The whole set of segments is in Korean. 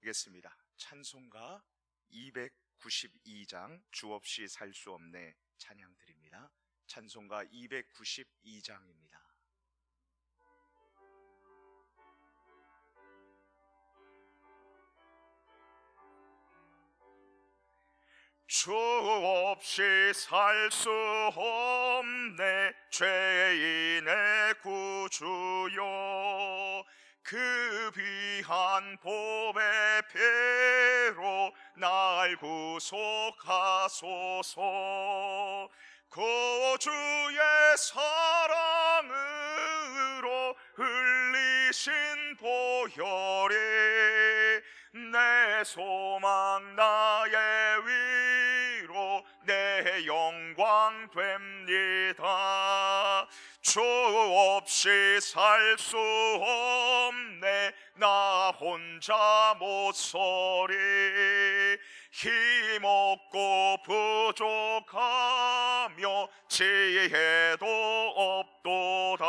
하겠습니다. 찬송가 292장 주 없이 살 수 없네 찬양 드립니다. 찬송가 292장입니다. 주 없이 살 수 없네 죄인의 구주여, 그 귀한 보배 피로 날 구속하소서. 구주의 사랑으로 흘리신 보혈이 내 소망 나의 위로 내 영광 됩니다. 주 없이 살 수 없네 나 혼자 못서리. 힘없고 부족하며 지혜도 없도다.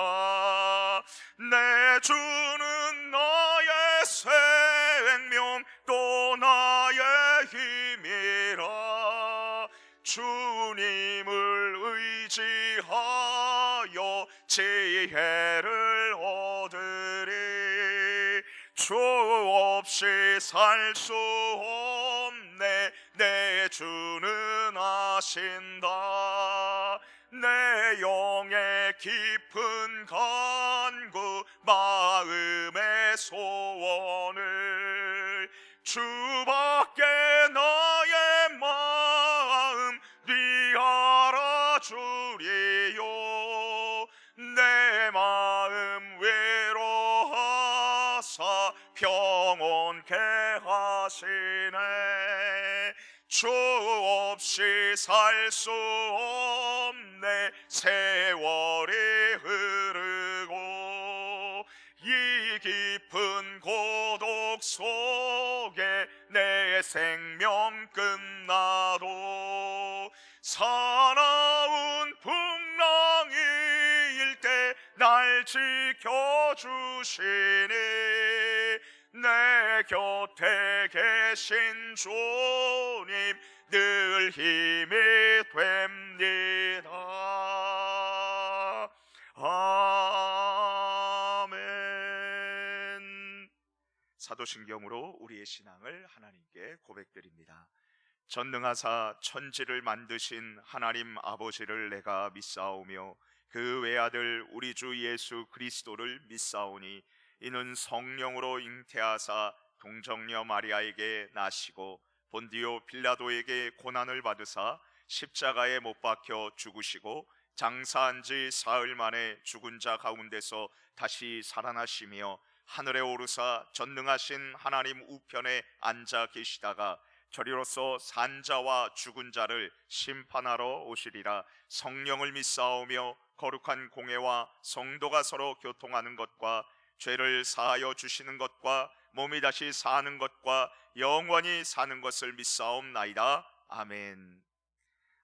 내 주는 나의 생명 또 나의 힘이라. 주님을 의지하여 지혜를 얻으리. 주 없이 살 수 없네 내 주는 아신다. 내 영의 깊은 간구 마음의 소원을 주밖에 나의 마음 네 알아주리요. 내 마음 위로하사 평온케 하시네. 주 없이 살 수 없네 세월이 흐르고 이 깊은 고독 속에 내 생명 끝나도 사나운 풍랑일 때 날 지켜주시니 내 곁에 계신 주님 늘 힘이 됩니다. 아멘. 사도신경으로 우리의 신앙을 하나님께 고백드립니다. 전능하사 천지를 만드신 하나님 아버지를 내가 믿사오며 그 외아들 우리 주 예수 그리스도를 믿사오니 이는 성령으로 잉태하사 동정녀 마리아에게 나시고 본디오 빌라도에게 고난을 받으사 십자가에 못 박혀 죽으시고 장사한 지 사흘 만에 죽은 자 가운데서 다시 살아나시며 하늘에 오르사 전능하신 하나님 우편에 앉아 계시다가 저리로서 산 자와 죽은 자를 심판하러 오시리라. 성령을 믿사오며 거룩한 공회와 성도가 서로 교통하는 것과 죄를 사하여 주시는 것과 몸이 다시 사는 것과 영원히 사는 것을 믿사옵나이다. 아멘.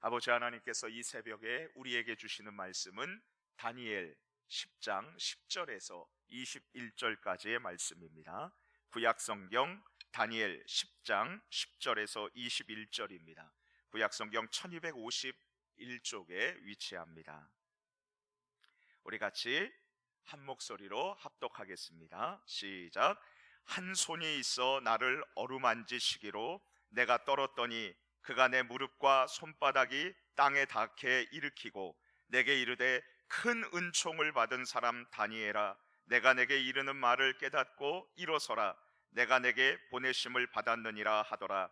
아버지 하나님께서 이 새벽에 우리에게 주시는 말씀은 다니엘 10장 10절에서 21절까지의 말씀입니다. 구약성경 다니엘 10장 10절에서 21절입니다. 구약성경 1251쪽에 위치합니다. 우리 같이 한 목소리로 합독하겠습니다. 시작. 한 손이 있어 나를 어루만지시기로 내가 떨었더니 그가 내 무릎과 손바닥이 땅에 닿게 일으키고 내게 이르되 큰 은총을 받은 사람 다니엘아, 내가 내게 이르는 말을 깨닫고 일어서라. 내가 내게 보내심을 받았느니라 하더라.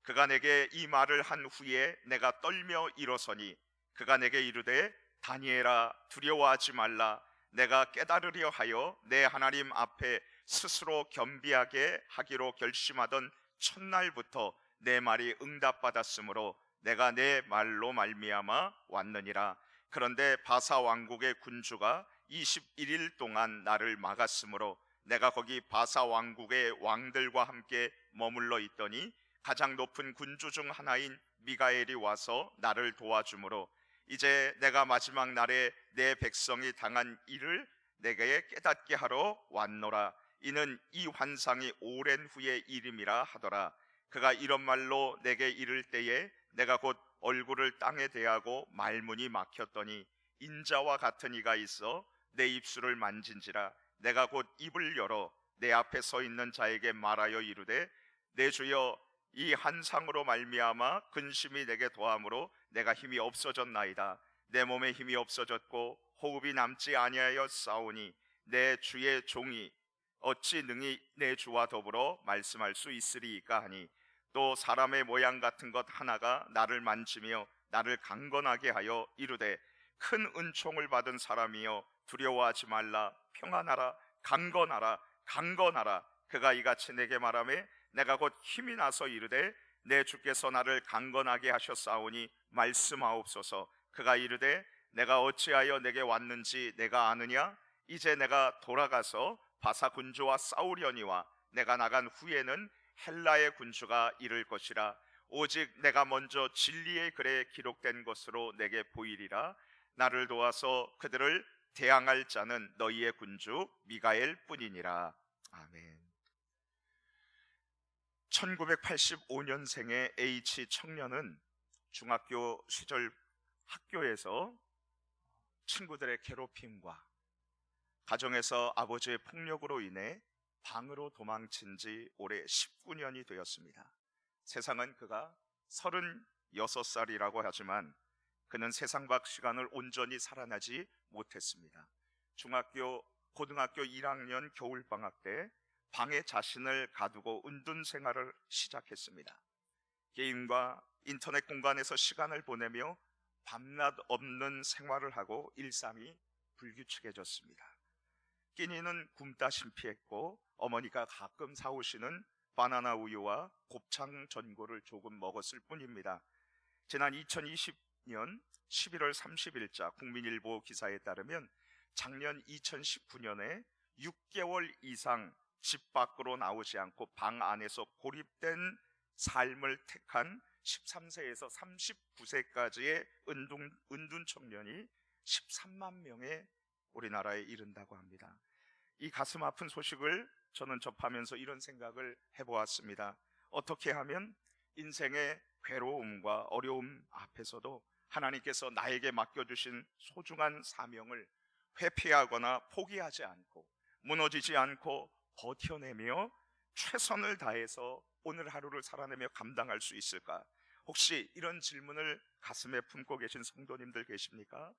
그가 내게 이 말을 한 후에 내가 떨며 일어서니 그가 내게 이르되 다니엘아 두려워하지 말라. 내가 깨달으려 하여 내 하나님 앞에 스스로 겸비하게 하기로 결심하던 첫날부터 내 말이 응답받았으므로 내가 내 말로 말미암아 왔느니라. 그런데 바사 왕국의 군주가 21일 동안 나를 막았으므로 내가 거기 바사 왕국의 왕들과 함께 머물러 있더니 가장 높은 군주 중 하나인 미가엘이 와서 나를 도와주므로 이제 내가 마지막 날에 내 백성이 당한 일을 내게 깨닫게 하러 왔노라. 이는 이 환상이 오랜 후의 일임이라 하더라. 그가 이런 말로 내게 이를 때에 내가 곧 얼굴을 땅에 대하고 말문이 막혔더니 인자와 같은 이가 있어 내 입술을 만진지라. 내가 곧 입을 열어 내 앞에 서 있는 자에게 말하여 이르되 내 주여 이 한상으로 말미암아 근심이 내게 더함으로 내가 힘이 없어졌나이다. 내 몸에 힘이 없어졌고 호흡이 남지 아니하여 싸우니 내 주의 종이 어찌 능히 내 주와 더불어 말씀할 수 있으리이까 하니 또 사람의 모양 같은 것 하나가 나를 만지며 나를 강건하게 하여 이르되 큰 은총을 받은 사람이여 두려워하지 말라. 평안하라. 강건하라. 강건하라. 그가 이같이 내게 말하매 내가 곧 힘이 나서 이르되 내 주께서 나를 강건하게 하셨사오니 말씀하옵소서. 그가 이르되 내가 어찌하여 내게 왔는지 내가 아느냐? 이제 내가 돌아가서 바사 군주와 싸우려니와 내가 나간 후에는 헬라의 군주가 이를 것이라. 오직 내가 먼저 진리의 글에 기록된 것으로 내게 보이리라. 나를 도와서 그들을 대항할 자는 너희의 군주 미가엘 뿐이니라. 아멘. 1985년생의 H 청년은 중학교 시절 학교에서 친구들의 괴롭힘과 가정에서 아버지의 폭력으로 인해 방으로 도망친 지 올해 19년이 되었습니다. 세상은 그가 36살이라고 하지만 그는 세상 밖 시간을 온전히 살아나지 못했습니다. 고등학교 1학년 겨울방학 때 방에 자신을 가두고 은둔 생활을 시작했습니다. 게임과 인터넷 공간에서 시간을 보내며 밤낮 없는 생활을 하고 일상이 불규칙해졌습니다. 끼니는 굶다 심피했고 어머니가 가끔 사오시는 바나나 우유와 곱창 전골을 조금 먹었을 뿐입니다. 지난 2020년 11월 30일자 국민일보 기사에 따르면 작년 2019년에 6개월 이상 집 밖으로 나오지 않고 방 안에서 고립된 삶을 택한 13세에서 39세까지의 은둔 청년이 13만 명의 우리나라에 이른다고 합니다. 이 가슴 아픈 소식을 저는 접하면서 이런 생각을 해보았습니다. 어떻게 하면 인생의 괴로움과 어려움 앞에서도 하나님께서 나에게 맡겨주신 소중한 사명을 회피하거나 포기하지 않고 무너지지 않고 버텨내며 최선을 다해서 오늘 하루를 살아내며 감당할 수 있을까? 혹시 이런 질문을 가슴에 품고 계신 성도님들 계십니까?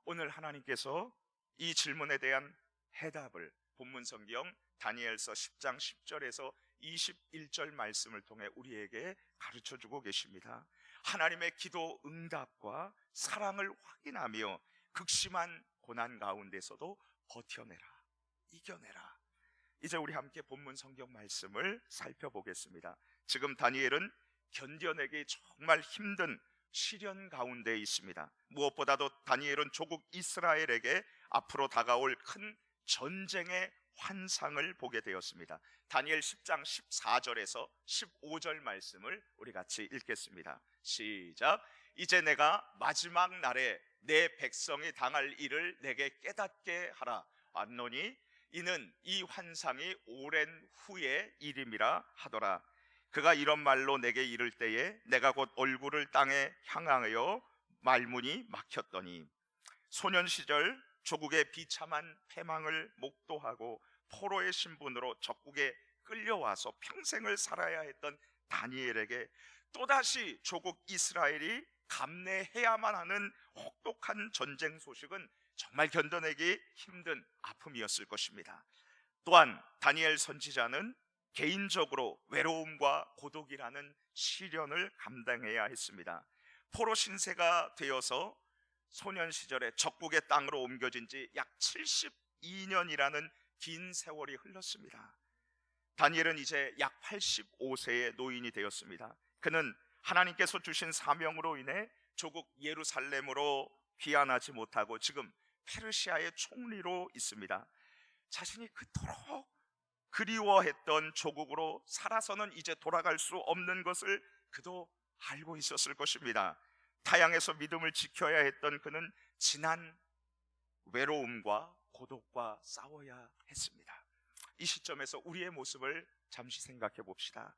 오늘 하나님께서 이 질문에 대한 해답을 본문 성경 다니엘서 10장 10절에서 21절 말씀을 통해 우리에게 가르쳐주고 계십니다. 하나님의 기도 응답과 사랑을 확인하며 극심한 고난 가운데서도 버텨내라, 이겨내라. 이제 우리 함께 본문 성경 말씀을 살펴보겠습니다. 지금 다니엘은 견뎌내기 정말 힘든 시련 가운데 있습니다. 무엇보다도 다니엘은 조국 이스라엘에게 앞으로 다가올 큰 전쟁의 환상을 보게 되었습니다. 다니엘 10장 14절에서 15절 말씀을 우리 같이 읽겠습니다. 시작. 이제 내가 마지막 날에 내 백성이 당할 일을 내게 깨닫게 하라. 안노니 이는 이 환상이 오랜 후의 일임이라 하더라. 그가 이런 말로 내게 이를 때에 내가 곧 얼굴을 땅에 향하여 말문이 막혔더니 소년 시절 조국의 비참한 패망을 목도하고 포로의 신분으로 적국에 끌려와서 평생을 살아야 했던 다니엘에게 또다시 조국 이스라엘이 감내해야만 하는 혹독한 전쟁 소식은 정말 견뎌내기 힘든 아픔이었을 것입니다. 또한 다니엘 선지자는 개인적으로 외로움과 고독이라는 시련을 감당해야 했습니다. 포로 신세가 되어서 소년 시절에 적국의 땅으로 옮겨진 지 약 72년이라는 긴 세월이 흘렀습니다. 다니엘은 이제 약 85세의 노인이 되었습니다. 그는 하나님께서 주신 사명으로 인해 조국 예루살렘으로 귀환하지 못하고 지금 페르시아의 총리로 있습니다. 자신이 그토록 그리워했던 조국으로 살아서는 이제 돌아갈 수 없는 것을 그도 알고 있었을 것입니다. 타향에서 믿음을 지켜야 했던 그는 지난 외로움과 고독과 싸워야 했습니다. 이 시점에서 우리의 모습을 잠시 생각해 봅시다.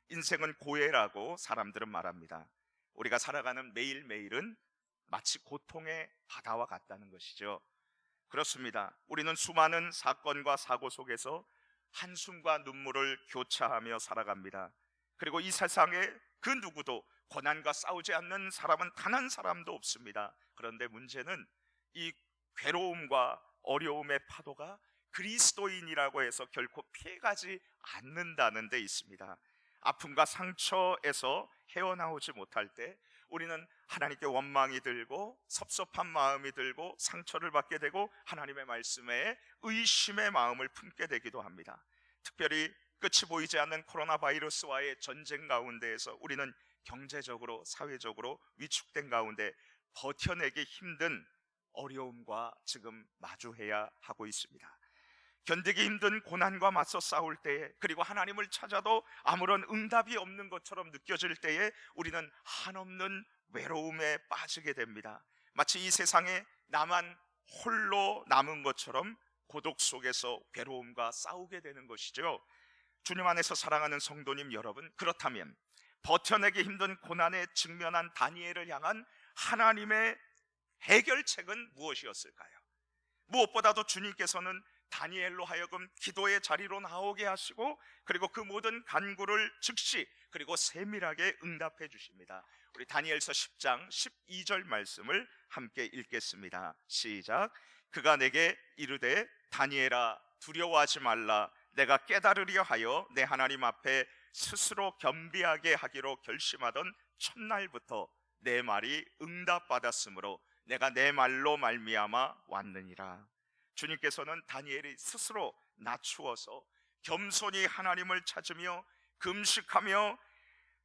인생은 고해라고 사람들은 말합니다. 우리가 살아가는 매일매일은 마치 고통의 바다와 같다는 것이죠. 그렇습니다. 우리는 수많은 사건과 사고 속에서 한숨과 눈물을 교차하며 살아갑니다. 그리고 이 세상에 그 누구도 고난과 싸우지 않는 사람은 단 한 사람도 없습니다. 그런데 문제는 이 괴로움과 어려움의 파도가 그리스도인이라고 해서 결코 피해가지 않는다는 데 있습니다. 아픔과 상처에서 헤어나오지 못할 때 우리는 하나님께 원망이 들고 섭섭한 마음이 들고 상처를 받게 되고 하나님의 말씀에 의심의 마음을 품게 되기도 합니다. 특별히 끝이 보이지 않는 코로나 바이러스와의 전쟁 가운데에서 우리는 경제적으로 사회적으로 위축된 가운데 버텨내기 힘든 어려움과 지금 마주해야 하고 있습니다. 견디기 힘든 고난과 맞서 싸울 때에, 그리고 하나님을 찾아도 아무런 응답이 없는 것처럼 느껴질 때에 우리는 한없는 외로움에 빠지게 됩니다. 마치 이 세상에 나만 홀로 남은 것처럼 고독 속에서 괴로움과 싸우게 되는 것이죠. 주님 안에서 사랑하는 성도님 여러분, 그렇다면 버텨내기 힘든 고난에 직면한 다니엘을 향한 하나님의 해결책은 무엇이었을까요? 무엇보다도 주님께서는 다니엘로 하여금 기도의 자리로 나오게 하시고, 그리고 그 모든 간구를 즉시 그리고 세밀하게 응답해 주십니다. 우리 다니엘서 10장 12절 말씀을 함께 읽겠습니다. 시작. 그가 내게 이르되 다니엘아 두려워하지 말라. 내가 깨달으려 하여 내 하나님 앞에 스스로 겸비하게 하기로 결심하던 첫날부터 내 말이 응답받았으므로 내가 내 말로 말미암아 왔느니라. 주님께서는 다니엘이 스스로 낮추어서 겸손히 하나님을 찾으며 금식하며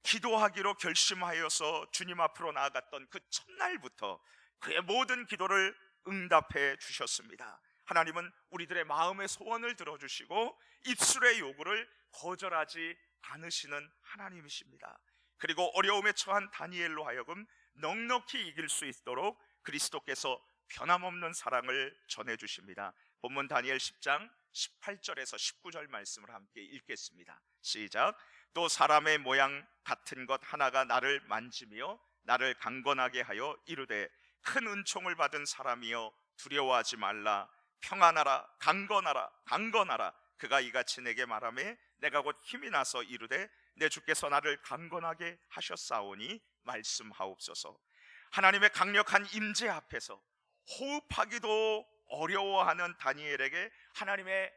기도하기로 결심하여서 주님 앞으로 나아갔던 그 첫날부터 그의 모든 기도를 응답해 주셨습니다. 하나님은 우리들의 마음의 소원을 들어주시고 입술의 요구를 거절하지 않으시는 하나님이십니다. 그리고 어려움에 처한 다니엘로 하여금 넉넉히 이길 수 있도록 그리스도께서 변함없는 사랑을 전해주십니다. 본문 다니엘 10장 18절에서 19절 말씀을 함께 읽겠습니다. 시작. 또 사람의 모양 같은 것 하나가 나를 만지며 나를 강건하게 하여 이르되 큰 은총을 받은 사람이여 두려워하지 말라. 평안하라. 강건하라. 강건하라. 그가 이같이 내게 말하매 내가 곧 힘이 나서 이르되 내 주께서 나를 강건하게 하셨사오니 말씀하옵소서. 하나님의 강력한 임재 앞에서 호흡하기도 어려워하는 다니엘에게 하나님의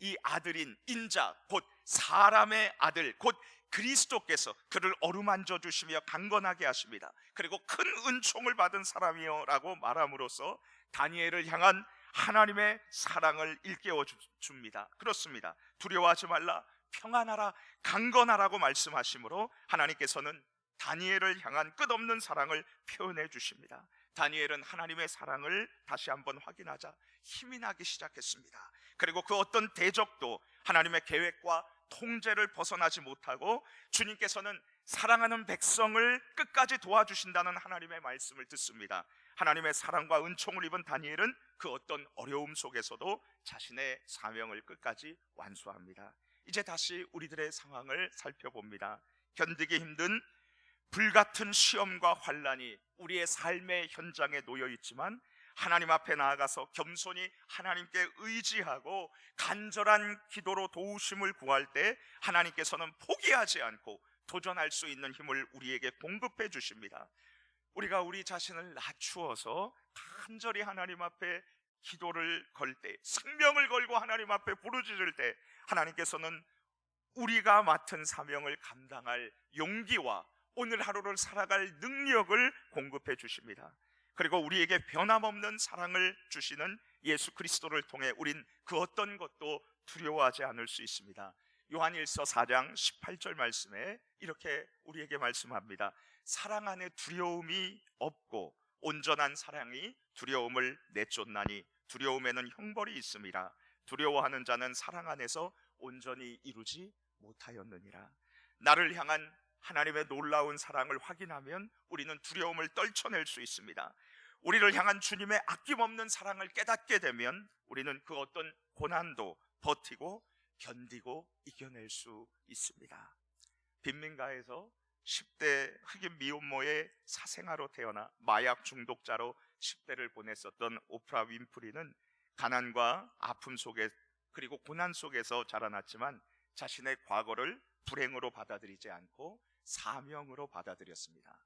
이 아들인 인자, 곧 사람의 아들, 곧 그리스도께서 그를 어루만져 주시며 강건하게 하십니다. 그리고 큰 은총을 받은 사람이요 라고 말함으로써 다니엘을 향한 하나님의 사랑을 일깨워 줍니다. 그렇습니다. 두려워하지 말라, 평안하라, 강건하라고 말씀하시므로 하나님께서는 다니엘을 향한 끝없는 사랑을 표현해 주십니다. 다니엘은 하나님의 사랑을 다시 한번 확인하자 힘이 나기 시작했습니다. 그리고 그 어떤 대적도 하나님의 계획과 통제를 벗어나지 못하고 주님께서는 사랑하는 백성을 끝까지 도와주신다는 하나님의 말씀을 듣습니다. 하나님의 사랑과 은총을 입은 다니엘은 그 어떤 어려움 속에서도 자신의 사명을 끝까지 완수합니다. 이제 다시 우리들의 상황을 살펴봅니다. 견디기 힘든 불같은 시험과 환난이 우리의 삶의 현장에 놓여 있지만 하나님 앞에 나아가서 겸손히 하나님께 의지하고 간절한 기도로 도우심을 구할 때 하나님께서는 포기하지 않고 도전할 수 있는 힘을 우리에게 공급해 주십니다. 우리가 우리 자신을 낮추어서 간절히 하나님 앞에 기도를 걸 때, 생명을 걸고 하나님 앞에 부르짖을 때 하나님께서는 우리가 맡은 사명을 감당할 용기와 오늘 하루를 살아갈 능력을 공급해 주십니다. 그리고 우리에게 변함없는 사랑을 주시는 예수 그리스도를 통해 우린 그 어떤 것도 두려워하지 않을 수 있습니다. 요한일서 4장 18절 말씀에 이렇게 우리에게 말씀합니다. 사랑 안에 두려움이 없고 온전한 사랑이 두려움을 내쫓나니 두려움에는 형벌이 있음이라. 두려워하는 자는 사랑 안에서 온전히 이루지 못하였느니라. 나를 향한 하나님의 놀라운 사랑을 확인하면 우리는 두려움을 떨쳐낼 수 있습니다. 우리를 향한 주님의 아낌없는 사랑을 깨닫게 되면 우리는 그 어떤 고난도 버티고 견디고 이겨낼 수 있습니다. 빈민가에서 10대 흑인 미혼모의 사생아로 태어나 마약 중독자로 10대를 보냈었던 오프라 윈프리는 가난과 아픔 속에 그리고 고난 속에서 자라났지만 자신의 과거를 불행으로 받아들이지 않고 사명으로 받아들였습니다.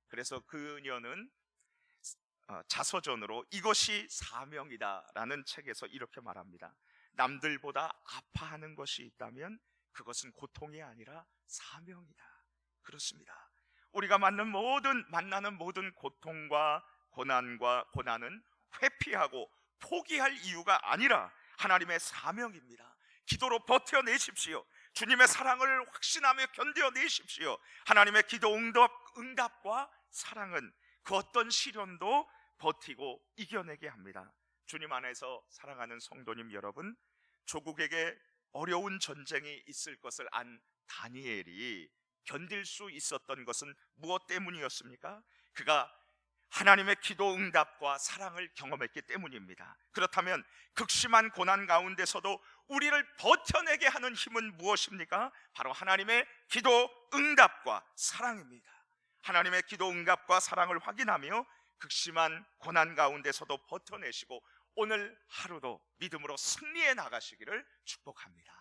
그래서 그녀는 자서전으로 이것이 사명이다라는 책에서 이렇게 말합니다. 남들보다 아파하는 것이 있다면 그것은 고통이 아니라 사명이다. 그렇습니다. 우리가 만나는 모든 고통과 고난은 회피하고 포기할 이유가 아니라 하나님의 사명입니다. 기도로 버텨내십시오. 주님의 사랑을 확신하며 견뎌내십시오. 하나님의 기도 응답과 사랑은 그 어떤 시련도 버티고 이겨내게 합니다. 주님 안에서 사랑하는 성도님 여러분, 조국에게 어려운 전쟁이 있을 것을 안 다니엘이 견딜 수 있었던 것은 무엇 때문이었습니까? 그가 하나님의 기도 응답과 사랑을 경험했기 때문입니다. 그렇다면 극심한 고난 가운데서도 우리를 버텨내게 하는 힘은 무엇입니까? 바로 하나님의 기도 응답과 사랑입니다. 하나님의 기도 응답과 사랑을 확인하며 극심한 고난 가운데서도 버텨내시고 오늘 하루도 믿음으로 승리해 나가시기를 축복합니다.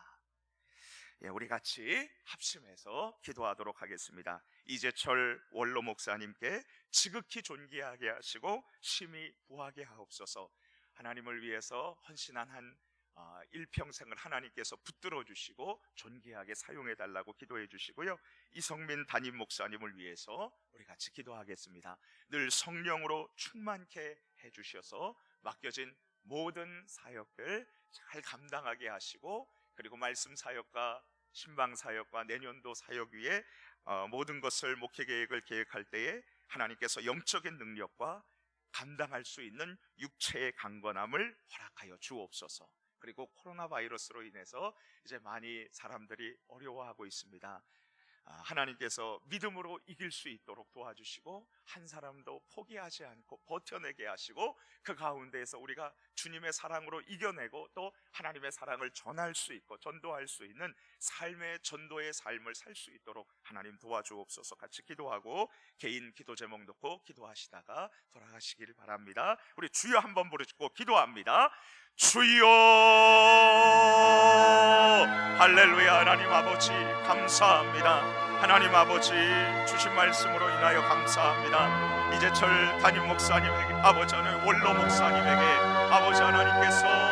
우리 같이 합심해서 기도하도록 하겠습니다. 이재철 원로 목사님께 지극히 존귀하게 하시고 심히 부하게 하옵소서. 하나님을 위해서 헌신한 한 일평생을 하나님께서 붙들어 주시고 존귀하게 사용해 달라고 기도해 주시고요. 이성민 담임 목사님을 위해서 우리 같이 기도하겠습니다. 늘 성령으로 충만케 해 주셔서 맡겨진 모든 사역들 잘 감당하게 하시고, 그리고 말씀 사역과 신방 사역과 내년도 사역 위에 모든 것을 목회 계획을 계획할 때에 하나님께서 영적인 능력과 감당할 수 있는 육체의 강건함을 허락하여 주옵소서. 그리고 코로나 바이러스로 인해서 이제 많이 사람들이 어려워하고 있습니다. 하나님께서 믿음으로 이길 수 있도록 도와주시고 한 사람도 포기하지 않고 버텨내게 하시고 그 가운데에서 우리가 주님의 사랑으로 이겨내고 또 하나님의 사랑을 전할 수 있고 전도할 수 있는 삶의 전도의 삶을 살 수 있도록 하나님 도와주옵소서. 같이 기도하고 개인 기도 제목 놓고 기도하시다가 돌아가시기를 바랍니다. 우리 주여 한번 부르짖고 기도합니다. 주여, 할렐루야. 하나님 아버지 감사합니다. 하나님 아버지 주신 말씀으로 인하여 감사합니다. 이재철 담임 목사님에게, 아버지 하나님 원로 목사님에게 아버지 하나님께서